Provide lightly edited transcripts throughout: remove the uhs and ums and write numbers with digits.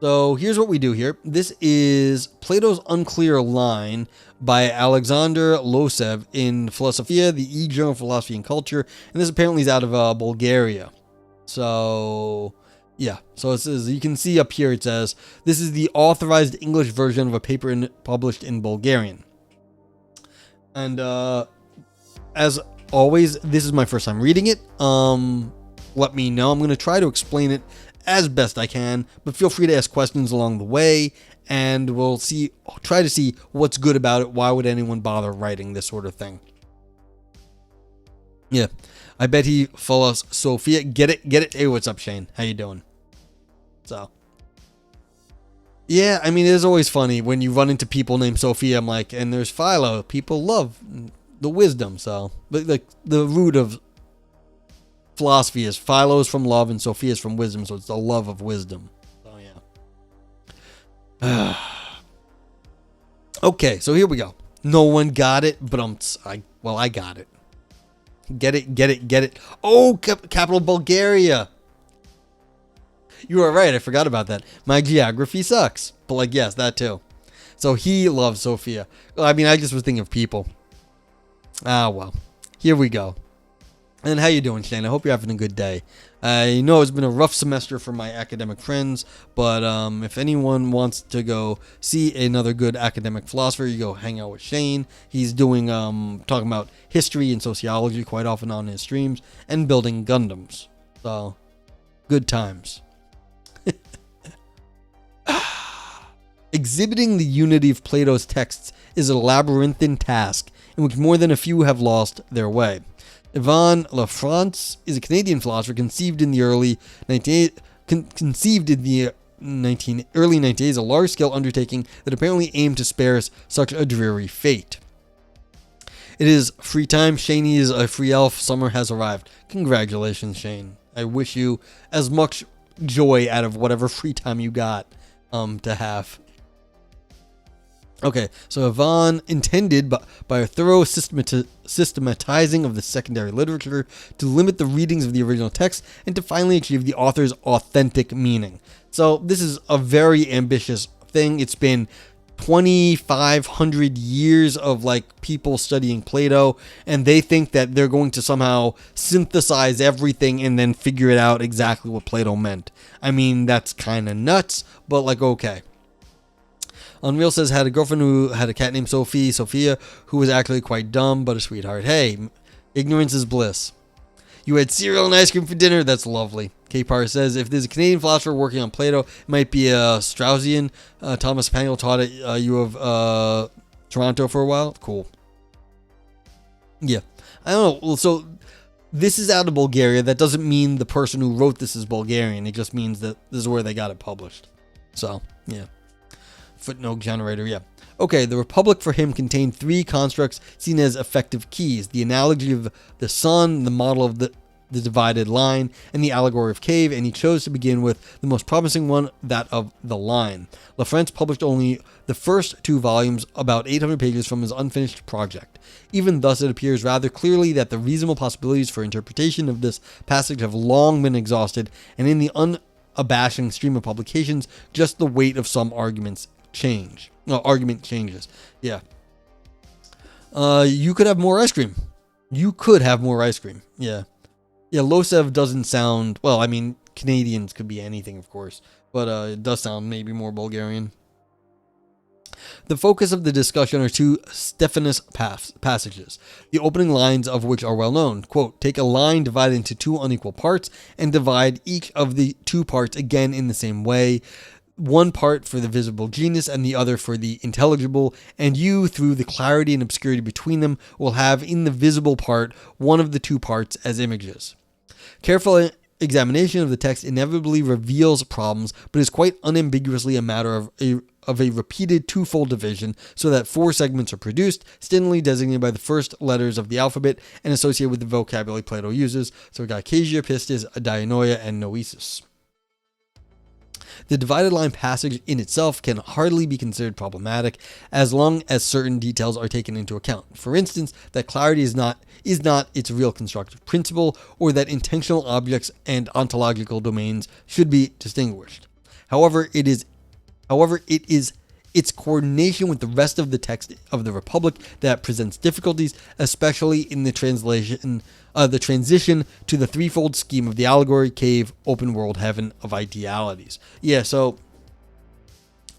So here's what we do here. This is Plato's Unclear line by Alexandre Losev in Philosophia, the E-Journal of Philosophy and Culture, and this apparently is out of Bulgaria. So yeah, so it says, you can see up here it says, this is the authorized English version of a paper published in Bulgarian. And as always, this is my first time reading it. Let me know. I'm going to try to explain it as best I can, but feel free to ask questions along the way, and we'll try to see what's good about it. Why would anyone bother writing this sort of thing? Yeah, I bet he follows Sophia. Get it? Hey, what's up, Shane? How you doing? So, yeah, I mean, it is always funny when you run into people named Sophia. I'm like, and there's Philo. People love the wisdom, so, but like the root of philosophy is Philo is from love and Sophia is from wisdom, so it's the love of wisdom. So yeah. Okay, so here we go. No one got it, but I got it. Get it. Oh, capital Bulgaria. You are right. I forgot about that. My geography sucks, but like, yes, that too. So he loves Sophia. I mean, I just was thinking of people. Ah, well, here we go. And how you doing, Shane? I hope you're having a good day. I know it's been a rough semester for my academic friends, but if anyone wants to go see another good academic philosopher, you go hang out with Shane. He's doing talking about history and sociology quite often on his streams, and building Gundams. So, good times. Exhibiting the unity of Plato's texts is a labyrinthine task in which more than a few have lost their way. Yvon Lafrance is a Canadian philosopher conceived in the early 1980s, a large-scale undertaking that apparently aimed to spare us such a dreary fate. It is free time. Shane is a free elf. Summer has arrived. Congratulations, Shane. I wish you as much joy out of whatever free time you got to have. Okay, so Yvon intended by a thorough systematizing of the secondary literature to limit the readings of the original text and to finally achieve the author's authentic meaning. So this is a very ambitious thing. It's been 2,500 years of like people studying Plato, and they think that they're going to somehow synthesize everything and then figure it out exactly what Plato meant. I mean, that's kind of nuts, but like, okay. Unreal says, had a girlfriend who had a cat named Sophia, who was actually quite dumb, but a sweetheart. Hey, ignorance is bliss. You had cereal and ice cream for dinner. That's lovely. K-Par says, if there's a Canadian philosopher working on Plato, it might be a Straussian. Thomas Pangel taught at U of Toronto for a while. Cool. Yeah. I don't know. So this is out of Bulgaria. That doesn't mean the person who wrote this is Bulgarian. It just means that this is where they got it published. So, yeah. Footnote generator, yeah. Okay, the Republic for him contained three constructs seen as effective keys: the analogy of the sun, the model of the divided line, and the allegory of cave, and he chose to begin with the most promising one, that of the line. Lafrance published only the first two volumes, about 800 pages from his unfinished project. Even thus, it appears rather clearly that the reasonable possibilities for interpretation of this passage have long been exhausted, and in the unabashing stream of publications, just the weight of some argument changes. Yeah. You could have more ice cream. Yeah. Yeah, Losev doesn't sound, well, I mean, Canadians could be anything, of course, but it does sound maybe more Bulgarian. The focus of the discussion are two Stephanus passages, the opening lines of which are well known. Quote, take a line divided into two unequal parts and divide each of the two parts again in the same way. One part for the visible genus and the other for the intelligible, and you, through the clarity and obscurity between them, will have in the visible part one of the two parts as images. Careful examination of the text inevitably reveals problems, but is quite unambiguously a matter of a repeated twofold division, so that four segments are produced, sternly designated by the first letters of the alphabet and associated with the vocabulary Plato uses. So we got Acacia, Pistis, Dianoia, and Noesis. The divided line passage in itself can hardly be considered problematic as long as certain details are taken into account. For instance, that clarity is not its real constructive principle, or that intentional objects and ontological domains should be distinguished. However, it is its coordination with the rest of the text of the Republic that presents difficulties, especially in the transition to the threefold scheme of the allegory, cave, open world, heaven of idealities. Yeah, so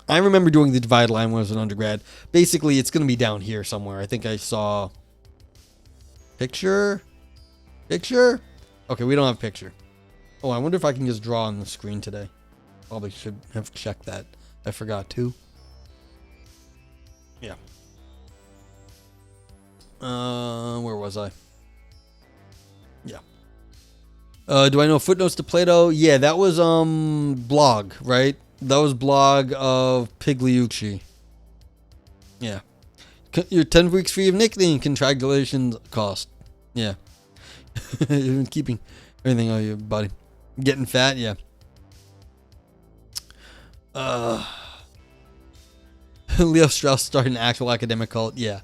I remember doing the divided line when I was an undergrad. Basically, it's going to be down here somewhere. I think I saw picture. Okay, we don't have picture. Oh, I wonder if I can just draw on the screen today. Probably should have checked that. I forgot to. Yeah. Where was I? Yeah. Do I know footnotes to Plato? Yeah, that was blog, right? That was blog of Pigliucci. Yeah. Your 10 weeks free of nicotine congratulations cost. Yeah. Keeping everything on your body. Getting fat, yeah. Leo Strauss started an actual academic cult, yeah.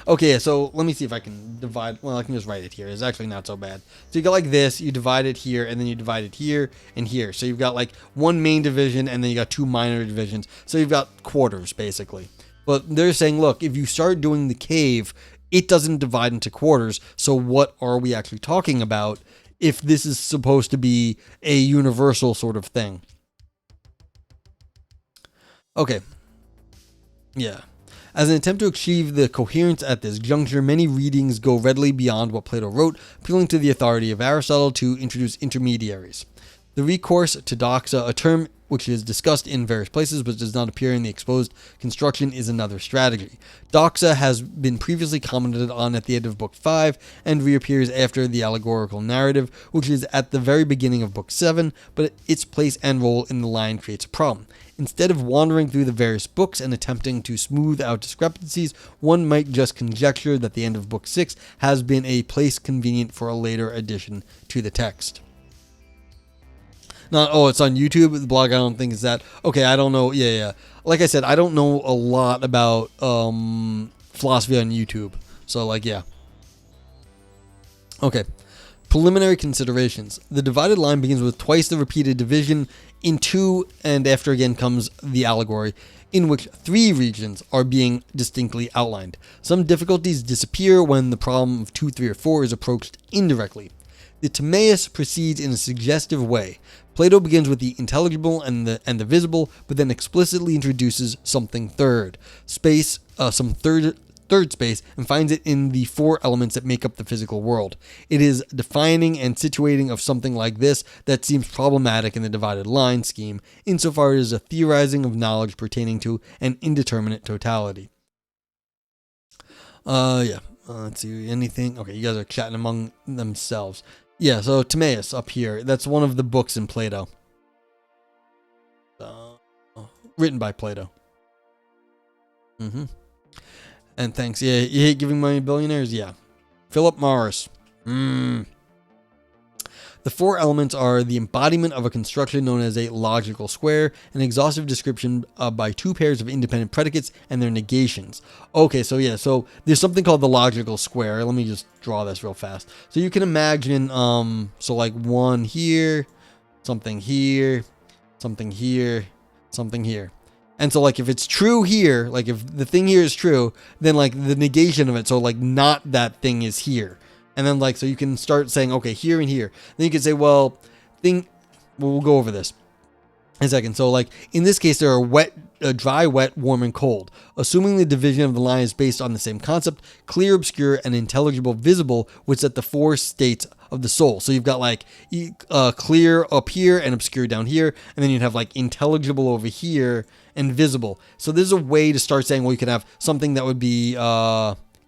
Okay, so let me see if I can divide. Well, I can just write it here. It's actually not so bad. So you got like this, you divide it here, and then you divide it here and here. So you've got like one main division, and then you got two minor divisions. So you've got quarters, basically. But they're saying, look, if you start doing the cave, it doesn't divide into quarters. So what are we actually talking about if this is supposed to be a universal sort of thing? Okay. Yeah. As an attempt to achieve the coherence at this juncture, many readings go readily beyond what Plato wrote, appealing to the authority of Aristotle to introduce intermediaries. The recourse to doxa, a term which is discussed in various places but does not appear in the exposed construction, is another strategy. Doxa has been previously commented on at the end of Book 5 and reappears after the allegorical narrative, which is at the very beginning of Book 7, but its place and role in the line creates a problem. Instead of wandering through the various books and attempting to smooth out discrepancies, one might just conjecture that the end of Book 6 has been a place convenient for a later addition to the text. Not, oh, it's on YouTube. The blog, I don't think is that. Okay, I don't know. Yeah. Like I said, I don't know a lot about philosophy on YouTube. So, like, yeah. Okay. Preliminary considerations. The divided line begins with twice the repeated division in two, and after again comes the allegory, in which three regions are being distinctly outlined. Some difficulties disappear when the problem of 2, 3, or 4 is approached indirectly. The Timaeus proceeds in a suggestive way. Plato begins with the intelligible and the visible, but then explicitly introduces something third, some third space, and finds it in the four elements that make up the physical world. It is defining and situating of something like this that seems problematic in the divided line scheme, insofar as a theorizing of knowledge pertaining to an indeterminate totality. Let's see, anything? Okay, you guys are chatting among themselves. Yeah, so Timaeus up here. That's one of the books in Plato. Written by Plato. And thanks. Yeah, you hate giving money to billionaires? Yeah. Philip Morris. The four elements are the embodiment of a construction known as a logical square, an exhaustive description by two pairs of independent predicates and their negations. Okay, so yeah, so there's something called the logical square. Let me just draw this real fast. So you can imagine, so like one here, something here, something here, something here. And so like if it's true here, like if the thing here is true, then like the negation of it, so like not that thing is here. And then like, so you can start saying, okay, here and here. Then you can say, well, we'll go over this in a second. So like in this case, there are dry, wet, warm, and cold. Assuming the division of the line is based on the same concept, clear, obscure, and intelligible, visible, which set the four states of the soul. So you've got like clear up here and obscure down here. And then you'd have like intelligible over here and visible. So there's a way to start saying, well, you could have something that would be,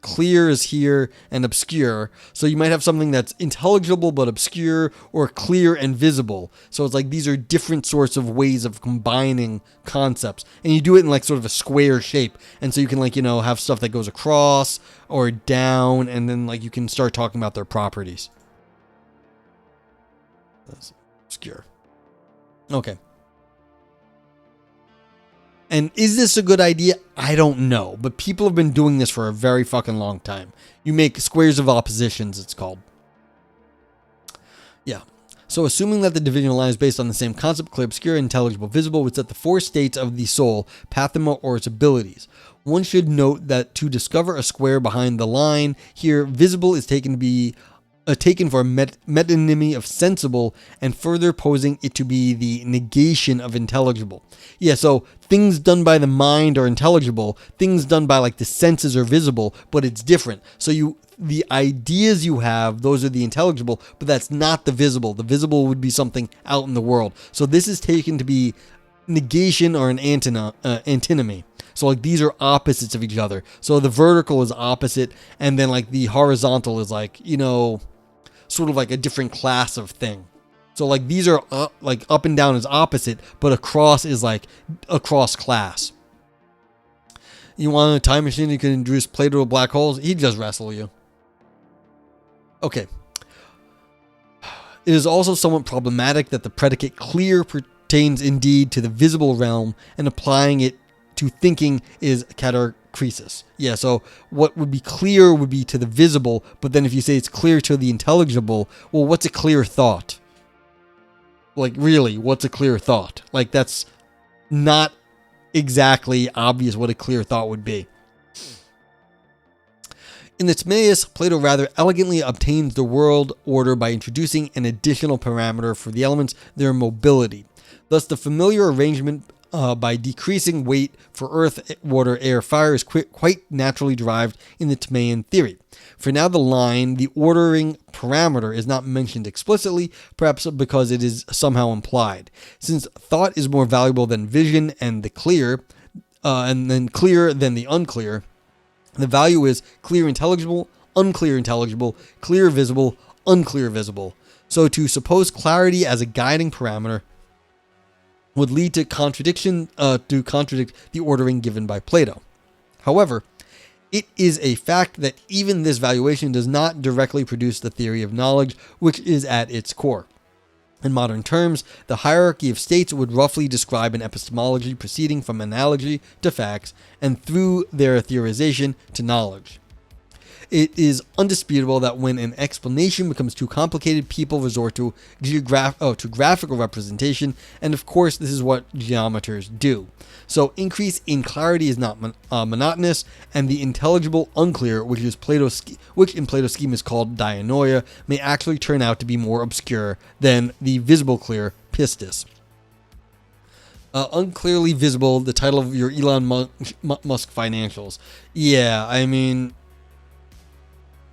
clear is here and obscure. So you might have something that's intelligible but obscure, or clear and visible. So it's like these are different sorts of ways of combining concepts, and you do it in like sort of a square shape. And so you can like, you know, have stuff that goes across or down, and then like you can start talking about their properties. That's obscure. Okay. And is this a good idea? I don't know. But people have been doing this for a very fucking long time. You make squares of oppositions, it's called. Yeah. So assuming that the division line is based on the same concept, clear, obscure, intelligible, visible, would set the four states of the soul, pathema, or its abilities. One should note that to discover a square behind the line here, visible is taken to be taken for a metonymy of sensible, and further posing it to be the negation of intelligible. Yeah, so things done by the mind are intelligible, things done by like the senses are visible, but it's different. So the ideas you have, those are the intelligible, but that's not the visible. The visible would be something out in the world. So this is taken to be negation or an antinomy. So like these are opposites of each other. So the vertical is opposite, and then like the horizontal is like, sort of like a different class of thing. So like these are like up and down is opposite, but across is like across class. You want a time machine, you can introduce Plato to black holes, he'd just wrestle you. Okay. It is also somewhat problematic that the predicate clear pertains indeed to the visible realm, and applying it to thinking is catachresis. Yeah, so what would be clear would be to the visible, but then if you say it's clear to the intelligible, well, what's a clear thought? Like, really, what's a clear thought? Like, that's not exactly obvious what a clear thought would be. In the Timaeus, Plato rather elegantly obtains the world order by introducing an additional parameter for the elements, their mobility. Thus, the familiar arrangement by decreasing weight for earth, water, air, fire is quite naturally derived in the Timaean theory. For now, the line, the ordering parameter, is not mentioned explicitly, perhaps because it is somehow implied. Since thought is more valuable than vision and the clear, and then clear than the unclear, the value is clear intelligible, clear visible, unclear visible. So to suppose clarity as a guiding parameter would lead to contradict the ordering given by Plato. However, it is a fact that even this valuation does not directly produce the theory of knowledge, which is at its core. In modern terms, the hierarchy of states would roughly describe an epistemology proceeding from analogy to facts, and through their theorization to knowledge. It is undisputable that when an explanation becomes too complicated, people resort to graphical representation, and of course this is what geometers do. So increase in clarity is not monotonous, and the intelligible unclear, which in Plato's scheme is called dianoia, may actually turn out to be more obscure than the visible clear pistis. Unclearly visible, the title of your Elon Musk financials. Yeah, I mean,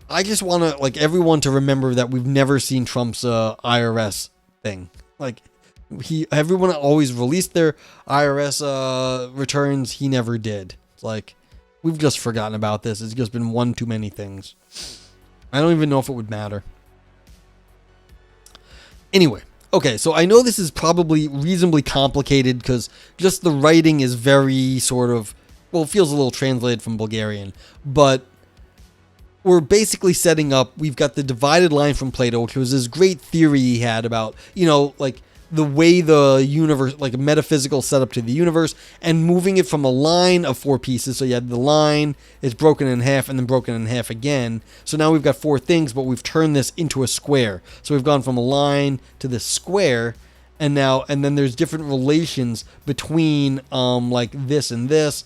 I just want to, everyone to remember that we've never seen Trump's IRS thing. Everyone always released their IRS returns. He never did. It's we've just forgotten about this. It's just been one too many things. I don't even know if it would matter. Anyway, okay, so I know this is probably reasonably complicated because just the writing is very sort of, it feels a little translated from Bulgarian, but we're basically setting up, we've got the divided line from Plato, which was this great theory he had about, the way the universe, a metaphysical setup to the universe, and moving it from a line of four pieces. So you had the line, it's broken in half, and then broken in half again. So now we've got four things, but we've turned this into a square. So we've gone from a line to this square, and then there's different relations between, this and this,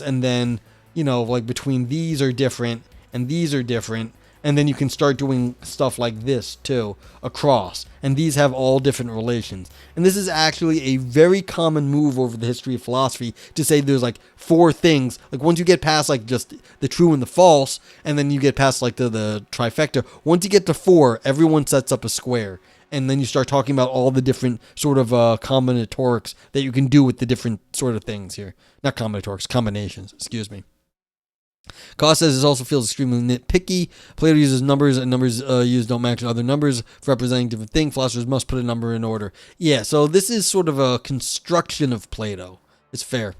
and then, between these are different, and these are different, and then you can start doing stuff like this too, across, and these have all different relations. And this is actually a very common move over the history of philosophy to say there's four things. Once you get past just the true and the false, and then you get past the trifecta, once you get to four, everyone sets up a square. And then you start talking about all the different sort of combinatorics that you can do with the different sort of things here. Not combinatorics, combinations, excuse me. Koss says this also feels extremely nitpicky. Plato uses numbers, and numbers used don't match other numbers for representing different things. Philosophers must put a number in order. Yeah, so this is sort of a construction of Plato. It's fair.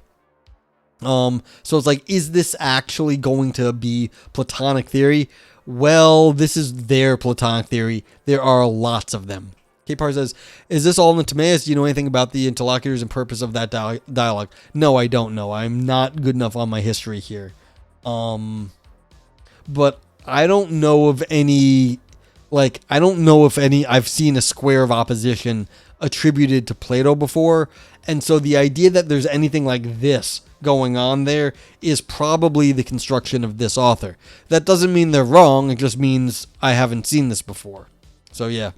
So it's is this actually going to be Platonic theory? Well, this is their Platonic theory. There are lots of them. K-Par says, is this all in the Timaeus? Do you know anything about the interlocutors and purpose of that dialogue? No, I don't know. I'm not good enough on my history here. But I don't know of any Like, I don't know if I've seen a square of opposition attributed to Plato before. And so the idea that there's anything like this going on there is probably the construction of this author. That doesn't mean they're wrong. It just means I haven't seen this before. So yeah.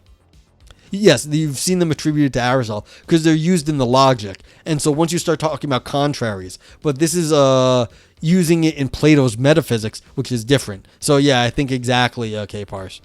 Yes, you've seen them attributed to Aristotle because they're used in the logic. And so once you start talking about contraries, but this is using it in Plato's metaphysics, which is different. So yeah, I think exactly, okay, Parse.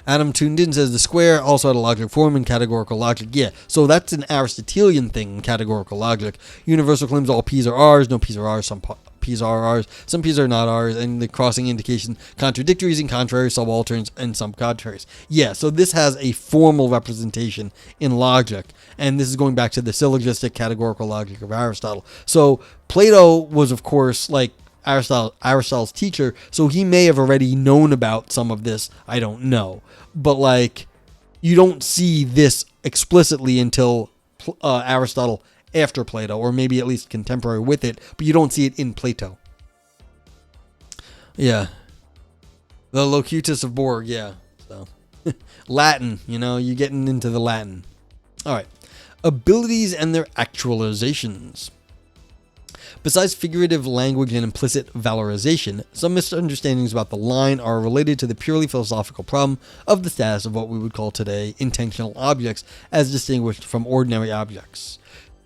Adam tuned in, says the square also had a logic form in categorical logic. Yeah, so that's an Aristotelian thing in categorical logic. Universal claims all P's are R's, no P's are R's, some P's are R's, some P's are not R's, and the crossing indication contradictories and contraries, subalterns, and some contraries. Yeah, so this has a formal representation in logic, and this is going back to the syllogistic categorical logic of Aristotle. So Plato was, of course, like Aristotle's teacher, so he may have already known about some of this. I don't know, but like, you don't see this explicitly until Aristotle after Plato, or maybe at least contemporary with it, but you don't see it in Plato. Yeah, the locutus of Borg. Yeah, so Latin. You know, you're getting into the Latin. All right, abilities and their actualizations. Besides figurative language and implicit valorization, some misunderstandings about the line are related to the purely philosophical problem of the status of what we would call today intentional objects as distinguished from ordinary objects.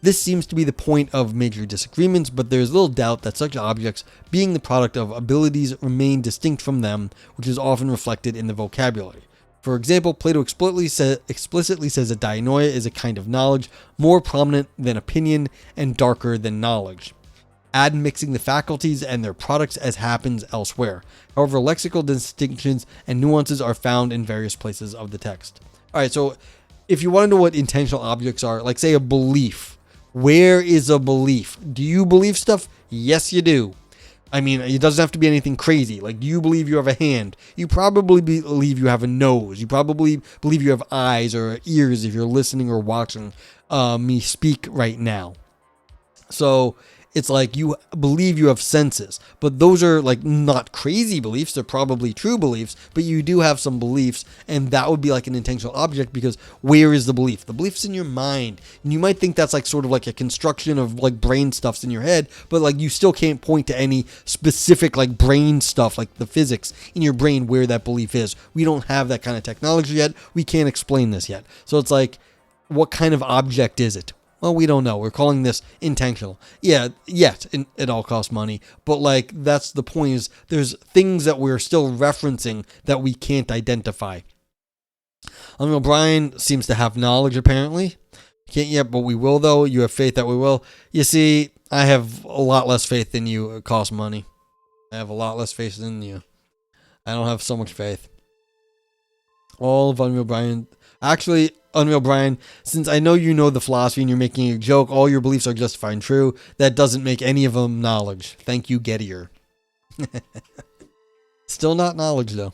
This seems to be the point of major disagreements, but there is little doubt that such objects, being the product of abilities, remain distinct from them, which is often reflected in the vocabulary. For example, Plato explicitly says that dianoia is a kind of knowledge more prominent than opinion and darker than knowledge, admixing the faculties and their products as happens elsewhere. However, lexical distinctions and nuances are found in various places of the text. All right, so if you want to know what intentional objects are, like say a belief, where is a belief? Do you believe stuff? Yes, you do. I mean, it doesn't have to be anything crazy. Like, you believe you have a hand. You probably believe you have a nose. You probably believe you have eyes or ears if you're listening or watching me speak right now. So it's like you believe you have senses, but those are like not crazy beliefs. They're probably true beliefs, but you do have some beliefs, and that would be like an intentional object because where is the belief? The belief's in your mind, and you might think that's like sort of like a construction of like brain stuffs in your head, but like you still can't point to any specific like brain stuff, like the physics in your brain where that belief is. We don't have that kind of technology yet. We can't explain this yet. So it's like, what kind of object is it? Well, we don't know. We're calling this intentional. Yeah, yet it all costs money. But like, that's the point, is there's things that we're still referencing that we can't identify. O'Brien seems to have knowledge, apparently. Can't yet, but we will, though. You have faith that we will. You see, I have a lot less faith than you. It costs money. I have a lot less faith than you. I don't have so much faith. All of Unreal Brian. Actually, Unreal Brian, since I know you know the philosophy and you're making a joke, all your beliefs are justified and true. That doesn't make any of them knowledge. Thank you, Gettier. Still not knowledge, though.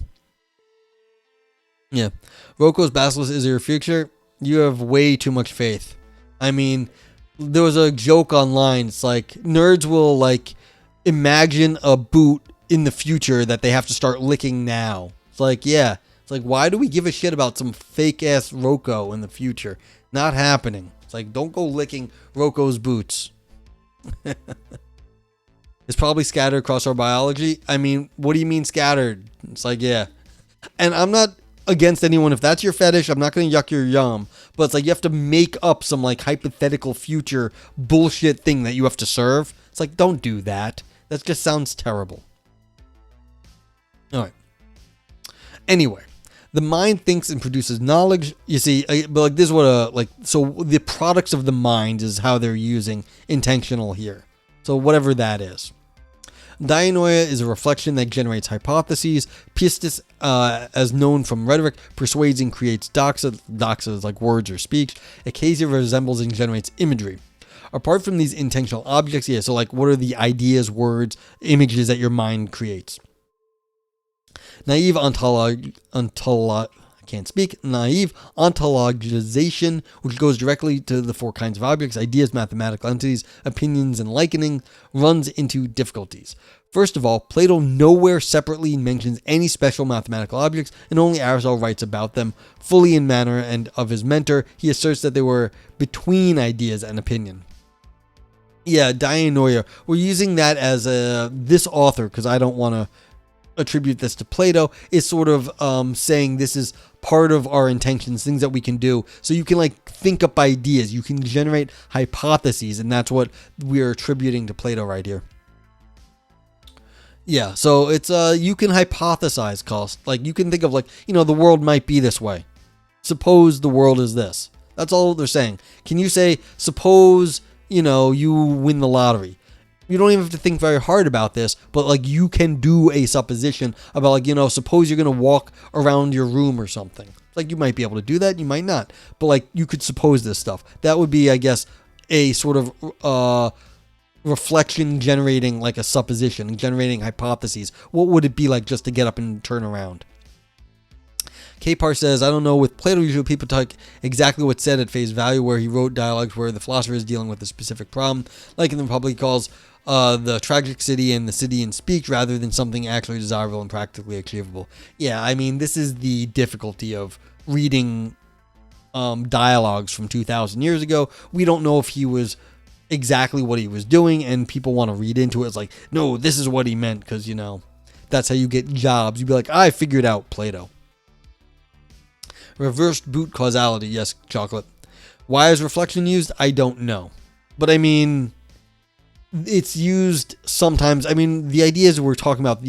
Yeah. Rocco's Basilisk is your future. You have way too much faith. I mean, there was a joke online. It's like, nerds will, like, imagine a boot in the future that they have to start licking now. It's like, yeah. It's like, why do we give a shit about some fake-ass Rocco in the future? Not happening. It's like, don't go licking Rocco's boots. It's probably scattered across our biology. I mean, what do you mean scattered? It's like, yeah. And I'm not against anyone. If that's your fetish, I'm not going to yuck your yum. But it's like, you have to make up some, like, hypothetical future bullshit thing that you have to serve. It's like, don't do that. That just sounds terrible. All right. Anyway. The mind thinks and produces knowledge. You see, but like this is what so the products of the mind is how they're using intentional here. So whatever that is. Dianoia is a reflection that generates hypotheses. Pistis, as known from rhetoric, persuades and creates doxa. Doxa is like words or speech. Acacia resembles and generates imagery. Apart from these intentional objects, yeah, so like what are the ideas, words, images that your mind creates? Naive I can't speak, naive, ontologization, which goes directly to the four kinds of objects, ideas, mathematical entities, opinions, and likening, runs into difficulties. First of all, Plato nowhere separately mentions any special mathematical objects, and only Aristotle writes about them fully in manner, and of his mentor, he asserts that they were between ideas and opinion. Yeah, dianoia. We're using that as this author, because I don't want to attribute this to Plato, is sort of saying this is part of our intentions, things that we can do. So you can like think up ideas, you can generate hypotheses, and that's what we're attributing to Plato right here. Yeah, so it's you can hypothesize, cost. Like you can think of like, the world might be this way. Suppose the world is this. That's all they're saying. Can you say, suppose, you win the lottery? You don't even have to think very hard about this, but like you can do a supposition about like, suppose you're going to walk around your room or something. Like you might be able to do that, you might not. But like you could suppose this stuff. That would be, I guess, a sort of reflection generating like a supposition, generating hypotheses. What would it be like just to get up and turn around? Capar says, I don't know, with Plato usually people take exactly what's said at face value, where he wrote dialogues where the philosopher is dealing with a specific problem, like in the Republic he calls the tragic city and the city in speech, rather than something actually desirable and practically achievable. Yeah, I mean, this is the difficulty of reading dialogues from 2,000 years ago. We don't know if he was exactly what he was doing, and people want to read into it as like, no, this is what he meant, because, that's how you get jobs. You'd be like, I figured out Plato. Reversed boot causality. Yes, chocolate. Why is reflection used? I don't know. But I mean, it's used sometimes. I mean, the idea is we're talking about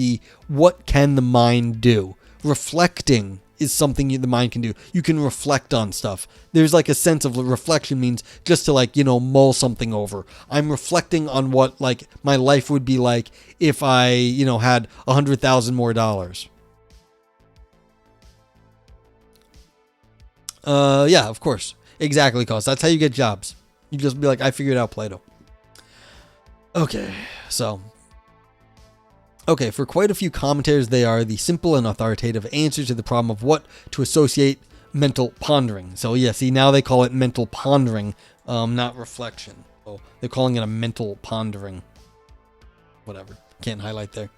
what can the mind do? Reflecting is something the mind can do. You can reflect on stuff. There's like a sense of reflection means just to like, mull something over. I'm reflecting on what like my life would be like if I, had $100,000 more dollars. Yeah, of course. Exactly, cause that's how you get jobs. You just be like, I figured out Plato. Okay, for quite a few commentators, they are the simple and authoritative answer to the problem of what to associate mental pondering. So yeah, see, now they call it mental pondering, not reflection. So they're calling it a mental pondering. Whatever. Can't highlight there.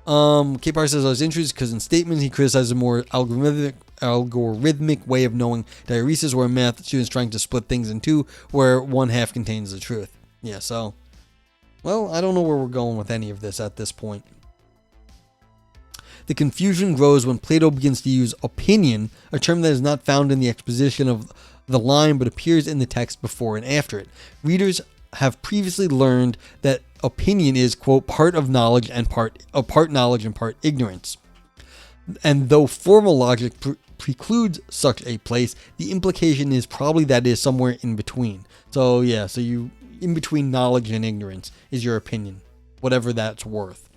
Capar says I was interested because in statements he criticizes a more algorithmic way of knowing diaresis, where math students trying to split things in two, where one half contains the truth. Yeah, so, well, I don't know where we're going with any of this at this point. The confusion grows when Plato begins to use opinion, a term that is not found in the exposition of the line but appears in the text before and after it. Readers have previously learned that opinion is, quote, part knowledge and part ignorance. And though formal logic precludes such a place, the implication is probably that is somewhere in between. So yeah, you in between knowledge and ignorance is your opinion, whatever that's worth.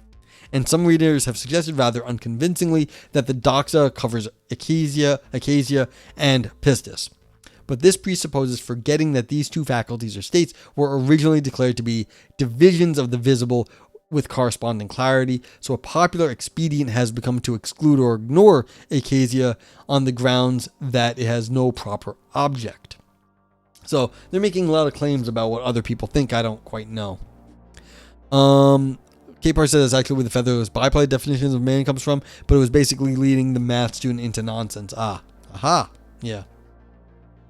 And some readers have suggested rather unconvincingly that the doxa covers acasia, and pistis. But this presupposes forgetting that these two faculties or states were originally declared to be divisions of the visible with corresponding clarity, so a popular expedient has become to exclude or ignore acasia on the grounds that it has no proper object. So they're making a lot of claims about what other people think. I don't quite know. Capar says that's actually where the featherless biped definitions of man comes from, but it was basically leading the math student into nonsense. Yeah.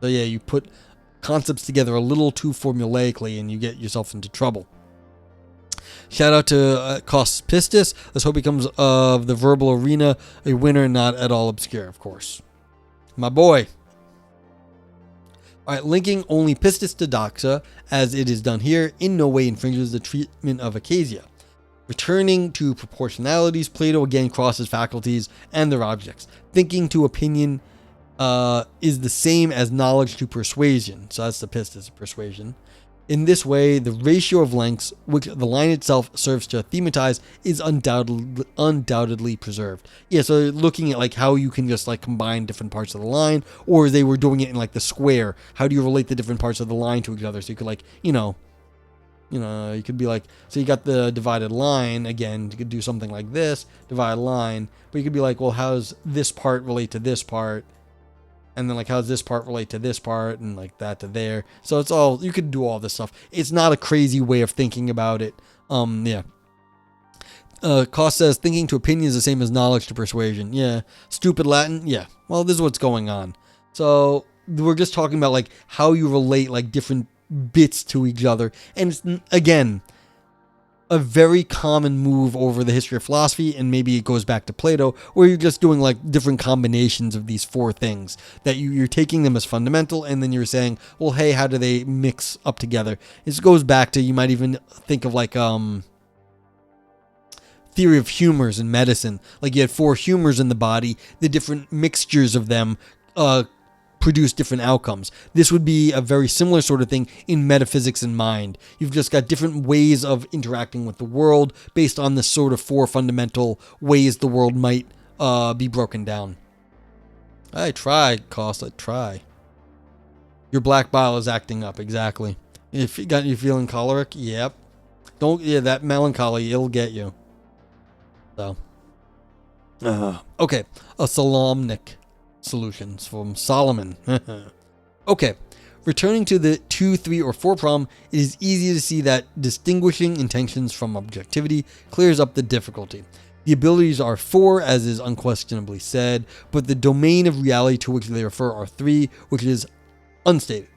So yeah, you put concepts together a little too formulaically and you get yourself into trouble. Shout out to Cos Pistis. Let's hope he comes of the verbal arena a winner, not at all obscure, of course. My boy. Alright, linking only pistis to doxa, as it is done here, in no way infringes the treatment of acasia. Returning to proportionalities, Plato again crosses faculties and their objects. Thinking to opinion is the same as knowledge to persuasion. So that's the pistis of persuasion. In this way, the ratio of lengths, which the line itself serves to thematize, is undoubtedly preserved. Yeah, so looking at like how you can just like combine different parts of the line, or they were doing it in like the square. How do you relate the different parts of the line to each other? So you could like, You could be like, so you got the divided line again. You could do something like this, divided line, but you could be like, well, how does this part relate to this part? And then like, how does this part relate to this part, and like that to there? So it's all, you could do all this stuff. It's not a crazy way of thinking about it. Yeah. Cost says thinking to opinion is the same as knowledge to persuasion. Yeah. Stupid Latin. Yeah. Well, this is what's going on. So we're just talking about like how you relate like different bits to each other. And it's, again, a very common move over the history of philosophy, and maybe it goes back to Plato, where you're just doing like different combinations of these four things that you're taking them as fundamental, and then you're saying, well, hey, how do they mix up together? It goes back to, you might even think of like theory of humors in medicine. Like you had four humors in the body, the different mixtures of them produce different outcomes. This would be a very similar sort of thing in metaphysics and mind. You've just got different ways of interacting with the world based on the sort of four fundamental ways the world might be broken down. I try, Cost, I try. Your black bile is acting up, exactly. If you got you feeling choleric, yep. That melancholy, it'll get you. So, okay, a Solomonic solutions from Solomon. Okay, returning to the 2, 3, or 4 problem, it is easy to see that distinguishing intentions from objectivity clears up the difficulty. The abilities are 4, as is unquestionably said, but the domain of reality to which they refer are 3, which is unstated.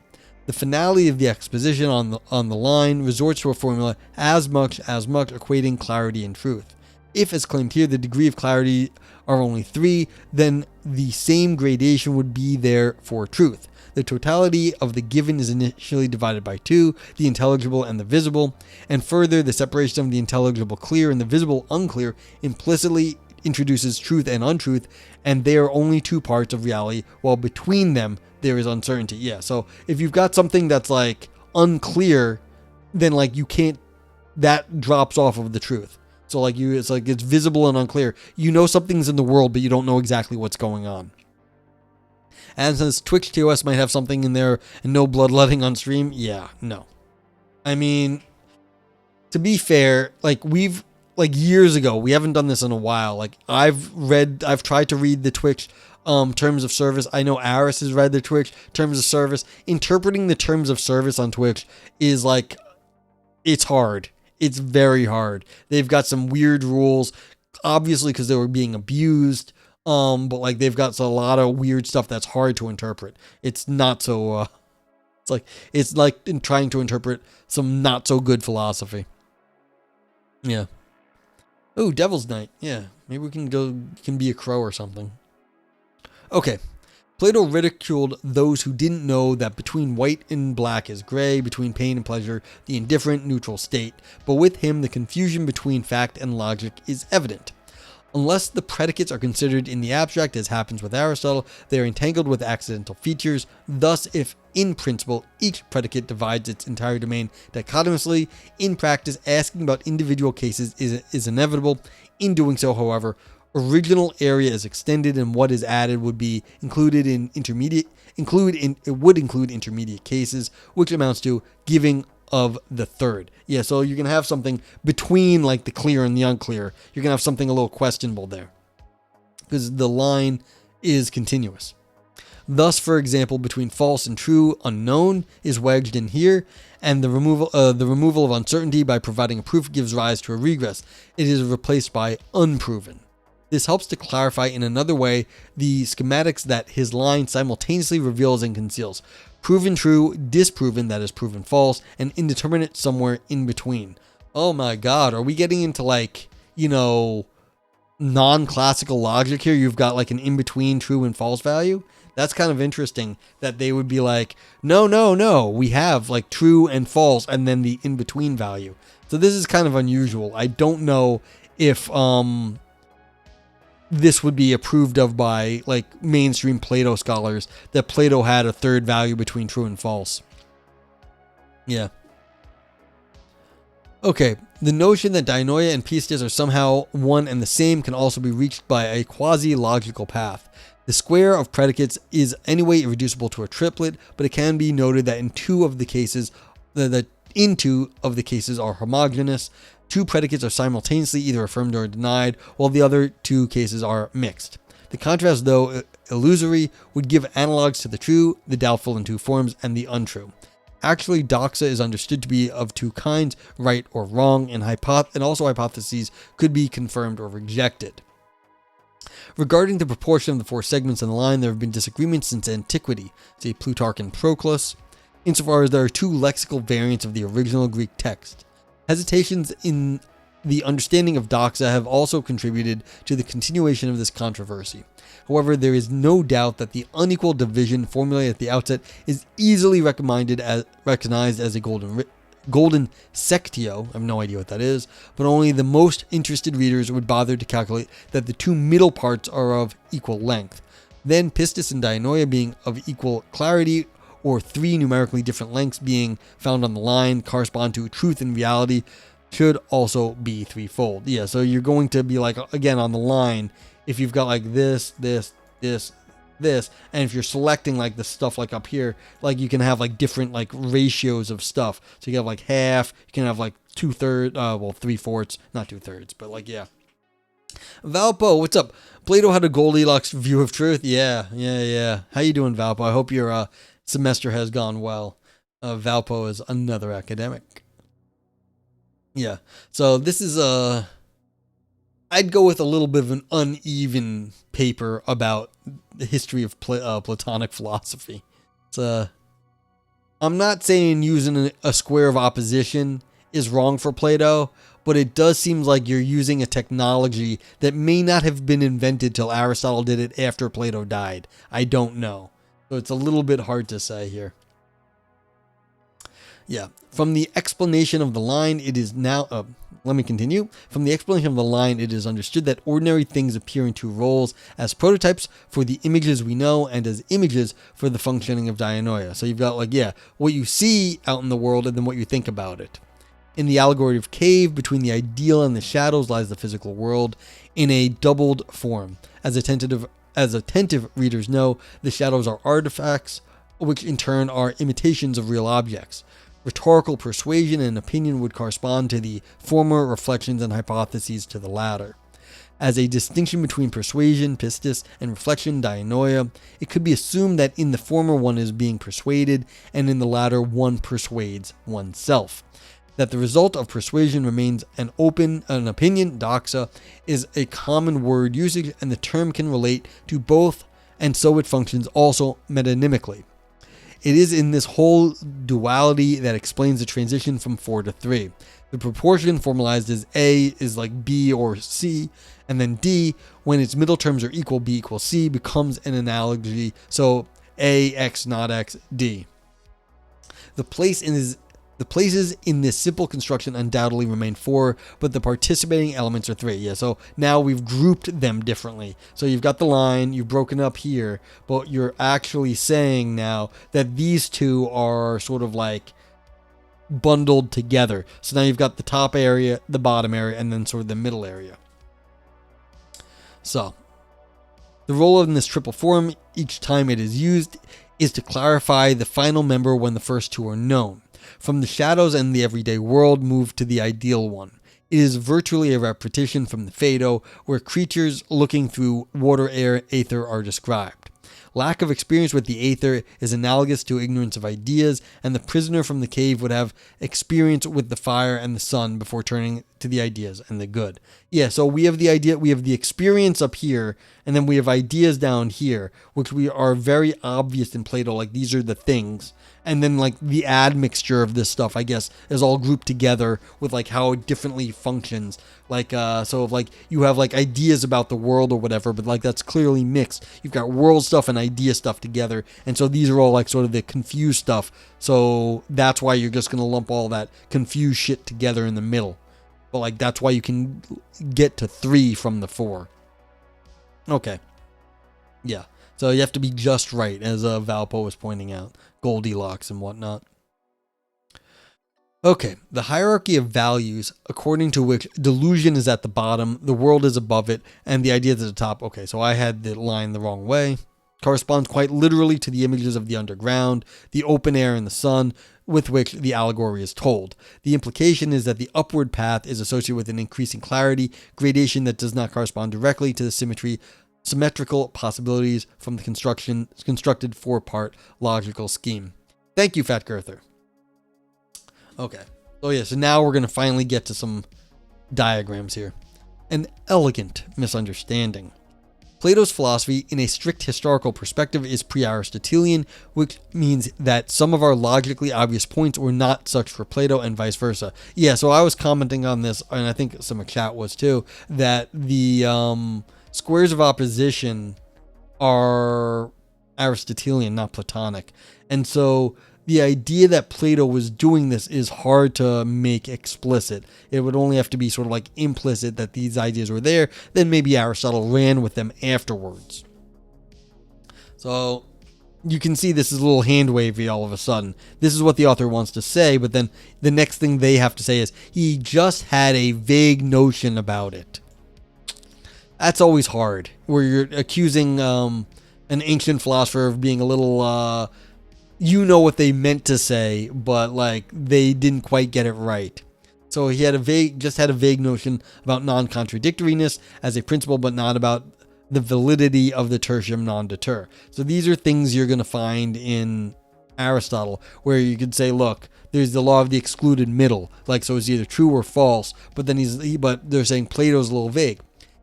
The finality of the exposition on the line resorts to a formula as much equating clarity and truth. If, as claimed here, the degree of clarity are only 3, then the same gradation would be there for truth. The totality of the given is initially divided by 2, the intelligible and the visible, and further, the separation of the intelligible clear and the visible unclear implicitly introduces truth and untruth, and they are only 2 parts of reality, while between them there is uncertainty. Yeah, so if you've got something that's like unclear, then like you can't, that drops off of the truth. So like it's visible and unclear. You know something's in the world, but you don't know exactly what's going on. And since Twitch TOS might have something in there and no bloodletting on stream, yeah, no. I mean, to be fair, like we've, like years ago, we haven't done this in a while. Like I've tried to read the Twitch terms of service. I know Aris has read the Twitch terms of service. Interpreting the terms of service on Twitch is like, it's hard. It's very hard. They've got some weird rules, obviously because they were being abused. But like they've got a lot of weird stuff that's hard to interpret. It's not so. It's like in trying to interpret some not so good philosophy. Yeah. Oh, Devil's Night. Yeah, maybe we can be a crow or something. Okay. Plato ridiculed those who didn't know that between white and black is gray, between pain and pleasure, the indifferent, neutral state. But with him, the confusion between fact and logic is evident. Unless the predicates are considered in the abstract, as happens with Aristotle, they are entangled with accidental features. Thus, if in principle each predicate divides its entire domain dichotomously, in practice, asking about individual cases is inevitable. In doing so, however, original area is extended, and what is added would be included in intermediate cases, which amounts to giving of the third. Yeah, so you're gonna have something between like the clear and the unclear. You're gonna have something a little questionable there because the line is continuous. Thus, for example, between false and true, unknown is wedged in here, and the removal of uncertainty by providing a proof gives rise to a regress. It is replaced by unproven. This helps to clarify in another way the schematics that his line simultaneously reveals and conceals. Proven true, disproven, that is proven false, and indeterminate somewhere in between. Oh my god, are we getting into like, non-classical logic here? You've got like an in-between true and false value? That's kind of interesting that they would be like, no, we have like true and false and then the in-between value. So this is kind of unusual. I don't know if this would be approved of by like mainstream Plato scholars, that Plato had a third value between true and false. Yeah. Okay, the notion that dianoia and pistis are somehow one and the same can also be reached by a quasi-logical path. The square of predicates is anyway irreducible to a triplet, but it can be noted that in 2 of the cases, the in two of the cases are homogeneous. Two predicates are simultaneously either affirmed or denied, while the other two cases are mixed. The contrast, though illusory, would give analogs to the true, the doubtful in two forms, and the untrue. Actually, doxa is understood to be of two kinds, right or wrong, and also hypotheses could be confirmed or rejected. Regarding the proportion of the four segments in the line, there have been disagreements since antiquity, say Plutarch and Proclus, insofar as there are two lexical variants of the original Greek text. Hesitations in the understanding of doxa have also contributed to the continuation of this controversy. However, there is no doubt that the unequal division formulated at the outset is easily recognized as a golden sectio. I have no idea what that is, but only the most interested readers would bother to calculate that the two middle parts are of equal length. Then pistis and dianoia being of equal clarity, or three numerically different lengths being found on the line, correspond to truth and reality, should also be threefold. Yeah, so you're going to be like, again, on the line, if you've got like this, and if you're selecting like the stuff like up here, like you can have like different like ratios of stuff. So you have like half, you can have like 2/3, 3/4, not 2/3, but like, yeah. Valpo, what's up? Plato had a Goldilocks view of truth. Yeah. How you doing, Valpo? I hope your semester has gone well. Valpo is another academic. Yeah, so this is I'd go with a little bit of an uneven paper about the history of Platonic philosophy. It's I'm not saying using a square of opposition is wrong for Plato, but it does seem like you're using a technology that may not have been invented till Aristotle did it after Plato died. I don't know. So it's a little bit hard to say here. Yeah, from the explanation of the line, it is now... let me continue. From the explanation of the line, it is understood that ordinary things appear in two roles, as prototypes for the images we know and as images for the functioning of dianoia. So you've got like, yeah, what you see out in the world and then what you think about it. In the allegory of cave, between the ideal and the shadows lies the physical world in a doubled form. As attentive readers know, the shadows are artifacts, which in turn are imitations of real objects. Rhetorical persuasion and opinion would correspond to the former, reflections and hypotheses to the latter. As a distinction between persuasion, pistis, and reflection, dianoia, it could be assumed that in the former one is being persuaded, and in the latter one persuades oneself. That the result of persuasion remains an opinion, doxa, is a common word usage, and the term can relate to both, and so it functions also metonymically. It is in this whole duality that explains the transition from 4 to 3. The proportion formalized as A is like B or C, and then D, when its middle terms are equal, B equals C, becomes an analogy, so A, X, not X, D. The places in this simple construction undoubtedly remain 4, but the participating elements are 3. Yeah, so now we've grouped them differently. So you've got the line, you've broken up here, but you're actually saying now that these two are sort of like bundled together. So now you've got the top area, the bottom area, and then sort of the middle area. So the role in this triple form, each time it is used, is to clarify the final member when the first two are known. From the shadows and the everyday world move to the ideal one. It is virtually a repetition from the Phaedo, where creatures looking through water, air, aether are described. Lack of experience with the aether is analogous to ignorance of ideas, and the prisoner from the cave would have experience with the fire and the sun before turning to the ideas and the good. Yeah, so we have the idea, we have the experience up here, and then we have ideas down here, which we are very obvious in Plato, like these are the things. And then like the admixture of this stuff, I guess, is all grouped together with like how it differently functions. Like, so if like you have like ideas about the world or whatever, but like that's clearly mixed. You've got world stuff and idea stuff together. And so these are all like sort of the confused stuff. So that's why you're just going to lump all that confused shit together in the middle. But like, that's why you can get to 3 from the 4. Okay. Yeah. So you have to be just right, as Valpo was pointing out. Goldilocks and whatnot. Okay, the hierarchy of values, according to which delusion is at the bottom, the world is above it, and the idea is at the top. Okay, so I had the line the wrong way. Corresponds quite literally to the images of the underground, the open air, and the sun, with which the allegory is told. The implication is that the upward path is associated with an increasing clarity, gradation that does not correspond directly to the symmetrical possibilities from the constructed four-part logical scheme. Thank you, Fat Girther. Okay. Oh yeah, so now we're going to finally get to some diagrams here. An elegant misunderstanding. Plato's philosophy, in a strict historical perspective, is pre-Aristotelian, which means that some of our logically obvious points were not such for Plato and vice versa. Yeah, so I was commenting on this, and I think some of chat was too, that the squares of opposition are Aristotelian, not Platonic. And so the idea that Plato was doing this is hard to make explicit. It would only have to be sort of like implicit that these ideas were there. Then maybe Aristotle ran with them afterwards. So you can see this is a little hand wavy all of a sudden. This is what the author wants to say, but then the next thing they have to say is he just had a vague notion about it. That's always hard, where you're accusing an ancient philosopher of being a little... you know what they meant to say, but like they didn't quite get it right. So he had a vague notion about non-contradictoriness as a principle, but not about the validity of the tertium non deter. So these are things you're going to find in Aristotle, where you could say, look, there's the law of the excluded middle, like so it's either true or false. But then but they're saying Plato's a little vague.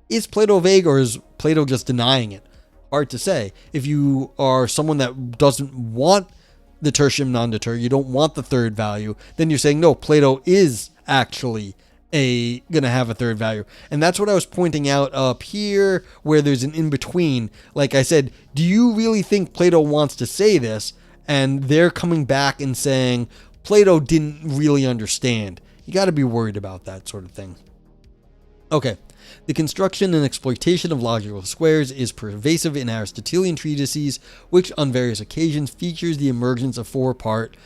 Is Plato vague, or is Plato just denying it? Hard to say. If you are someone that doesn't want the tertium non deter, you don't want the third value, then you're saying no, Plato is actually gonna have a third value. And that's what I was pointing out up here, where there's an in-between. Like I said, do you really think Plato wants to say this? And they're coming back and saying Plato didn't really understand. You got to be worried about that sort of thing. Okay. The construction and exploitation of logical squares is pervasive in Aristotelian treatises, which on various occasions features the emergence of four-part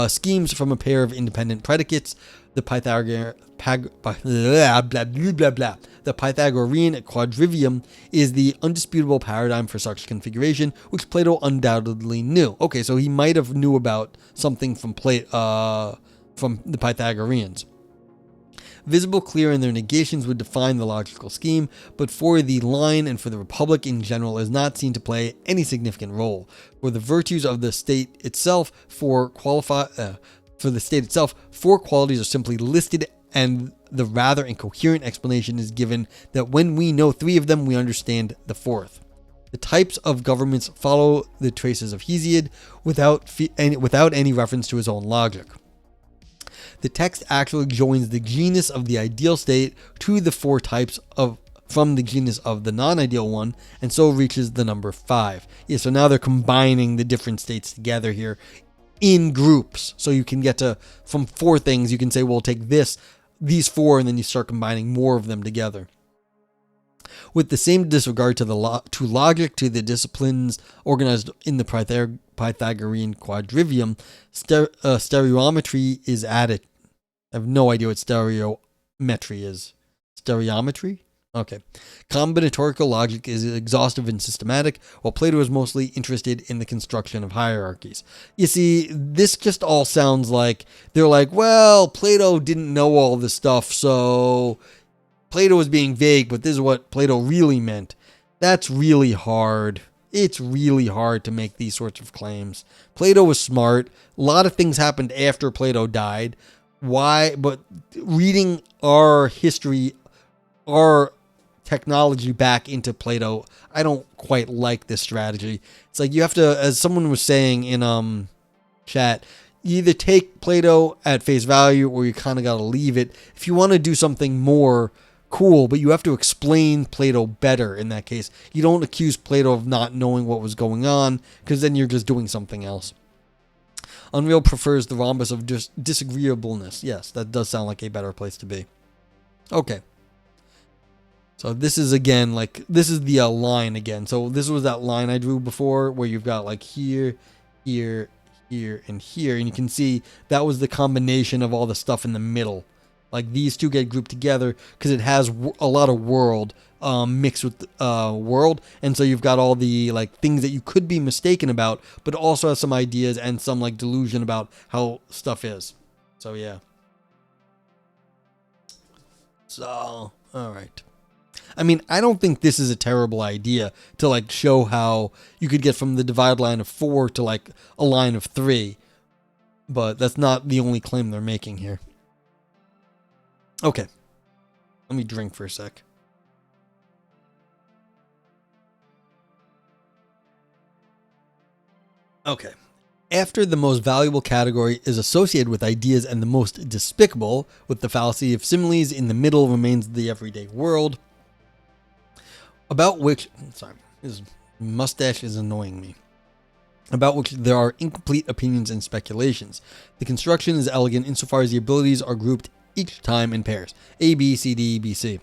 schemes from a pair of independent predicates. The Pythagorean quadrivium is the undisputable paradigm for such configuration, which Plato undoubtedly knew. Okay, so he might have knew about something from the Pythagoreans. Visible, clear, and their negations would define the logical scheme, but for the line and for the Republic in general is not seen to play any significant role. For the virtues of the state itself, four qualities are simply listed, and the rather incoherent explanation is given that when we know three of them, we understand the fourth. The types of governments follow the traces of Hesiod without any reference to his own logic. The text actually joins the genus of the ideal state to the four types from the genus of the non-ideal one, and so reaches the number 5. Yeah, so now they're combining the different states together here in groups. So you can get from 4 things, you can say, well, take these 4, and then you start combining more of them together. With the same disregard to logic, to the disciplines organized in the Pythagorean quadrivium, stereometry is added. I have no idea what stereometry is. Stereometry? Okay. Combinatorial logic is exhaustive and systematic, while Plato is mostly interested in the construction of hierarchies. You see, this just all sounds like they're like, well, Plato didn't know all this stuff, so Plato was being vague, but this is what Plato really meant. That's really hard. It's really hard to make these sorts of claims. Plato was smart. A lot of things happened after Plato died. Why? But reading our history, our technology back into Plato, I don't quite like this strategy. It's like you have to, as someone was saying in chat, you either take Plato at face value or you kind of got to leave it. If you want to do something more cool, but you have to explain Plato better in that case. You don't accuse Plato of not knowing what was going on, because then you're just doing something else. Unreal prefers the rhombus of disagreeableness. Yes, that does sound like a better place to be. Okay. So this is again, this is the line again. So this was that line I drew before where you've got like here, here, here, and here. And you can see that was the combination of all the stuff in the middle. Like these two get grouped together because it has a lot of world mixed with world, and so you've got all the like things that you could be mistaken about, but also has some ideas and some like delusion about how stuff is. So yeah. So all right. I mean, I don't think this is a terrible idea to like show how you could get from the divided line of 4 to like a line of 3, but that's not the only claim they're making here. Okay, let me drink for a sec. Okay. After the most valuable category is associated with ideas and the most despicable, with the fallacy of similes in the middle remains the everyday world, about which, sorry, his mustache is annoying me, about which there are incomplete opinions and speculations. The construction is elegant insofar as the abilities are grouped each time in pairs, A, B, C, D, B, C.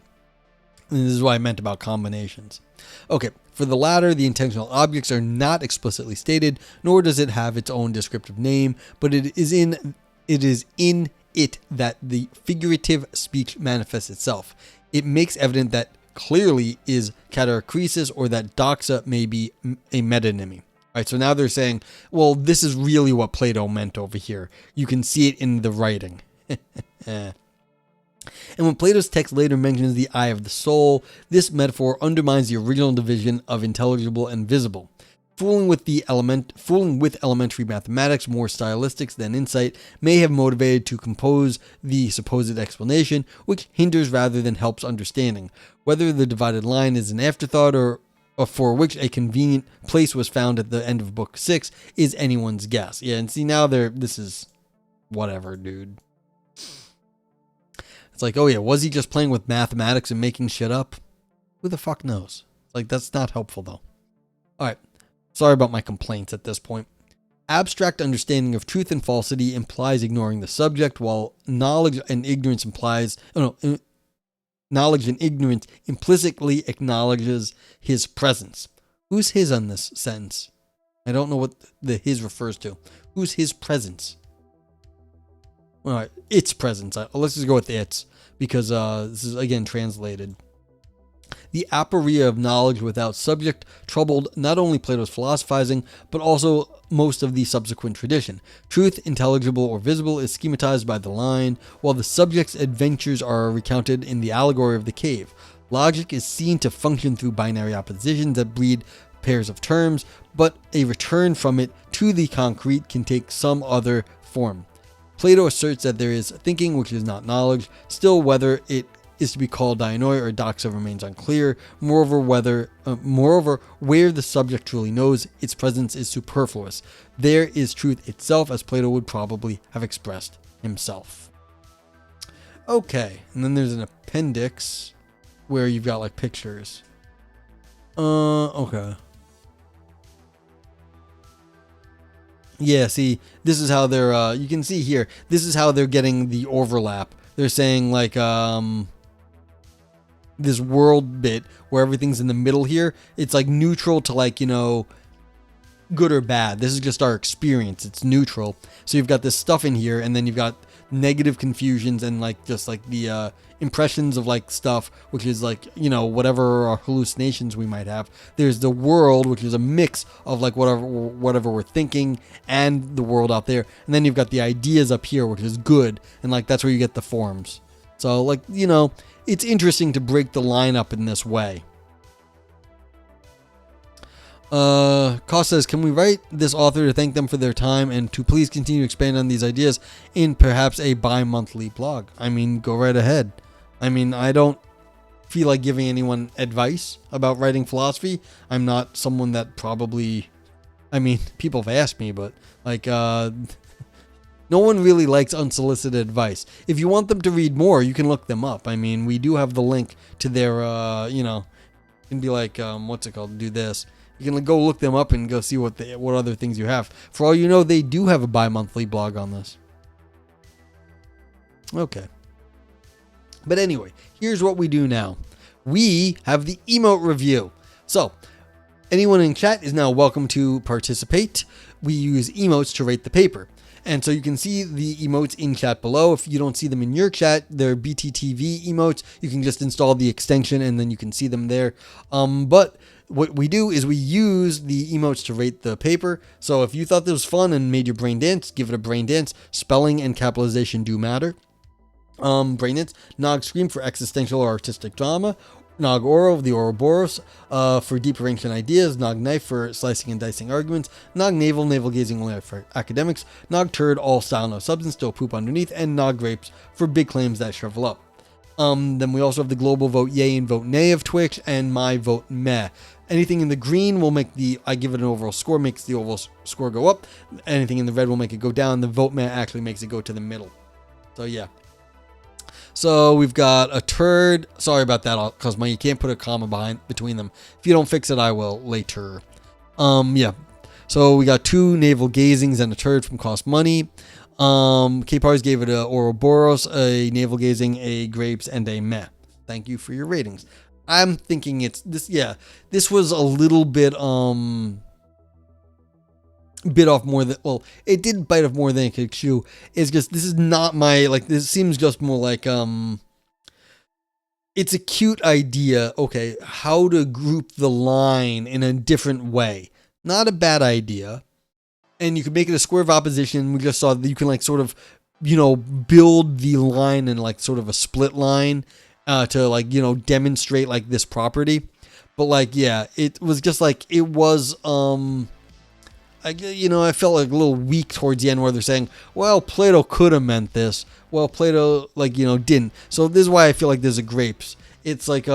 And this is what I meant about combinations. Okay, for the latter, the intentional objects are not explicitly stated, nor does it have its own descriptive name, but it is in it that the figurative speech manifests itself. It makes evident that clearly is catachresis or that doxa may be a metonymy. Right, so now they're saying, well, this is really what Plato meant over here. You can see it in the writing. And when Plato's text later mentions the eye of the soul, this metaphor undermines the original division of intelligible and visible. Fooling with elementary mathematics, more stylistics than insight, may have motivated to compose the supposed explanation, which hinders rather than helps understanding. Whether the divided line is an afterthought or for which a convenient place was found at the end of book 6 is anyone's guess. Yeah, and see now this is whatever, dude. It's like, oh yeah, was he just playing with mathematics and making shit up? Who the fuck knows? Like, that's not helpful though. All right. Sorry about my complaints at this point. Abstract understanding of truth and falsity implies ignoring the subject, while knowledge and ignorance implicitly acknowledges his presence. Who's his on this sentence? I don't know what the his refers to. Who's his presence? All right, its presence. Let's just go with its, because this is again translated. The aporia of knowledge without subject troubled not only Plato's philosophizing, but also most of the subsequent tradition. Truth, intelligible or visible, is schematized by the line, while the subject's adventures are recounted in the allegory of the cave. Logic is seen to function through binary oppositions that breed pairs of terms, but a return from it to the concrete can take some other form. Plato asserts that there is thinking which is not knowledge. Still, whether it is to be called dianoi or doxa remains unclear. Moreover, where the subject truly knows, its presence is superfluous. There is truth itself, as Plato would probably have expressed himself. Okay, and then there's an appendix where you've got like pictures. Okay. Yeah, see, this is how they're, you can see here, this is how they're getting the overlap. They're saying, like, this world bit where everything's in the middle here, it's, like, neutral to, like, you know, good or bad. This is just our experience. It's neutral. So you've got this stuff in here, and then you've got negative confusions and, like, just, like, the, impressions of like stuff, which is like, you know, whatever hallucinations we might have. There's the world, which is a mix of like whatever we're thinking and the world out there. And then you've got the ideas up here, which is good. And like, that's where you get the forms. So like, you know, it's interesting to break the line up in this way. Cost says, can we write this author to thank them for their time and to please continue to expand on these ideas in perhaps a bi-monthly blog? I mean, go right ahead. I mean, I don't feel like giving anyone advice about writing philosophy. I'm not someone that probably, I mean, people have asked me, but like, no one really likes unsolicited advice. If you want them to read more, you can look them up. I mean, we do have the link to their, you know, you can be like, what's it called? Do this. You can go look them up and go see what other things you have. For all you know, they do have a bi-monthly blog on this. Okay. But anyway, here's what we do now. We have the emote review. So, anyone in chat is now welcome to participate. We use emotes to rate the paper. And so you can see the emotes in chat below. If you don't see them in your chat, they're BTTV emotes. You can just install the extension and then you can see them there. But what we do is we use the emotes to rate the paper. So if you thought this was fun and made your brain dance, give it a brain dance. Spelling and capitalization do matter. Brain dance. Nog Scream for existential or artistic drama. Nog Oro, the Ouroboros, for deeper ancient ideas. Nog Knife for slicing and dicing arguments. Nog Navel, navel gazing only for academics. Nog Turd, all style no substance, still poop underneath. And Nog Grapes for big claims that shrivel up. Then we also have the global vote yay and vote nay of Twitch, and my vote meh. Anything in the green will make I give it an overall score, makes the overall score go up. Anything in the red will make it go down. The vote meh actually makes it go to the middle. So yeah. So we've got a turd. Sorry about that, because you can't put a comma between them. If you don't fix it, I will later. Yeah. So we got 2 navel gazings and a turd from Cost Money. K-Pars gave it a Ouroboros, a navel gazing, a grapes, and a meh. Thank you for your ratings. I'm thinking it's this. Yeah, this was a little bit bit off more than, well, it did bite off more than it could chew. It's just, this is not my, like, this seems just more like, it's a cute idea. Okay, how to group the line in a different way. Not a bad idea. And you can make it a square of opposition. We just saw that you can, like, sort of, build the line in, like, sort of a split line to, like, demonstrate, like, this property. But, like, yeah, it was just, like, it was, I felt like a little weak towards the end where they're saying, well, Plato could have meant this. Well, Plato, like, didn't. So this is why I feel like there's a grapes. It's like,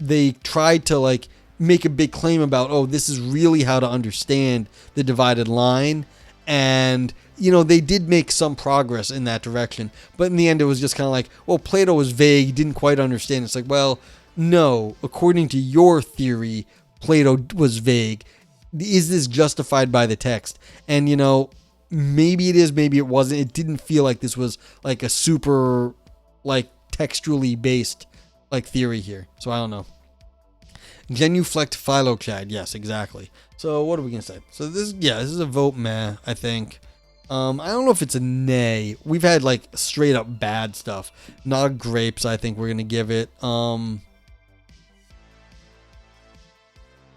they tried to, like, make a big claim about, oh, this is really how to understand the divided line. And, they did make some progress in that direction. But in the end, it was just kind of like, well, Plato was vague. He didn't quite understand. It's like, well, no, according to your theory, Plato was vague. Is this justified by the text? And, maybe it is, maybe it wasn't. It didn't feel like this was like a super, like, textually based, like, theory here. So I don't know. Genuflect Philochad. Yes, exactly. So what are we going to say? So this is a vote meh, I think. I don't know if it's a nay. We've had, like, straight up bad stuff. Not grapes, I think we're going to give it.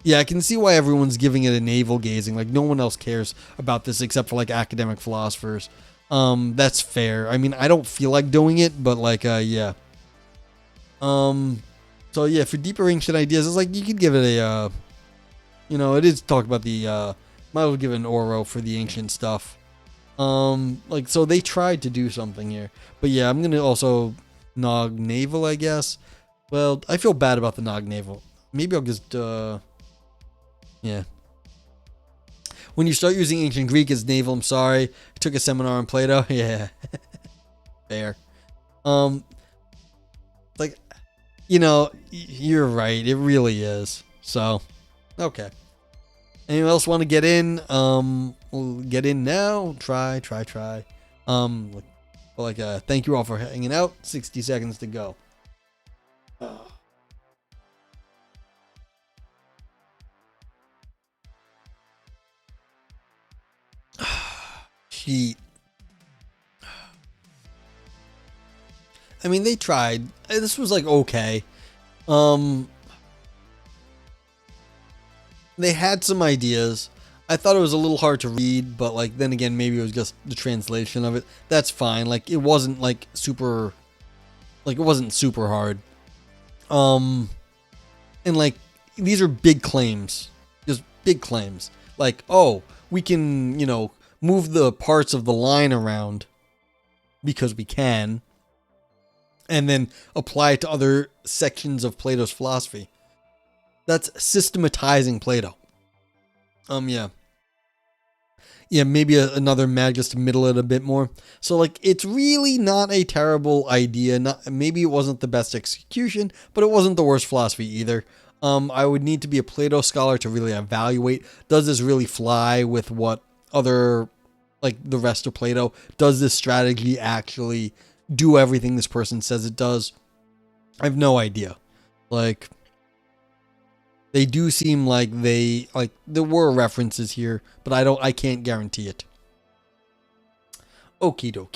Yeah, I can see why everyone's giving it a navel gazing. Like, no one else cares about this except for, like, academic philosophers. That's fair. I mean, I don't feel like doing it, but, like, yeah. So, yeah, for deeper ancient ideas, it's like, you could give it a, it is talk about the, might as well give it an Oro for the ancient stuff. Like, so they tried to do something here. But, yeah, I'm going to also Nog Navel, I guess. Well, I feel bad about the Nog Navel. Maybe I'll just, yeah. When you start using ancient Greek as navel, I'm sorry. I took a seminar on Plato. Yeah. Fair. Like, you're right. It really is. So, okay. Anyone else want to get in? We'll get in now. Try. Thank you all for hanging out. 60 seconds to go. Sheet. I mean, they tried. This was like okay. They had some ideas. I thought it was a little hard to read, but like then again, maybe it was just the translation of it. That's fine. Like it wasn't like super. Like it wasn't super hard. And like these are big claims, just big claims. Like, oh, we can, move the parts of the line around because we can, and then apply it to other sections of Plato's philosophy. That's systematizing Plato. Yeah. Yeah, maybe another mag just to middle it a bit more. So, like, it's really not a terrible idea. Maybe it wasn't the best execution, but it wasn't the worst philosophy either. I would need to be a Plato scholar to really evaluate, does this really fly with what other, like, the rest of Plato? Does this strategy actually do everything this person says it does? I have no idea. Like, they do seem like there were references here, but I can't guarantee it. Okie dokie.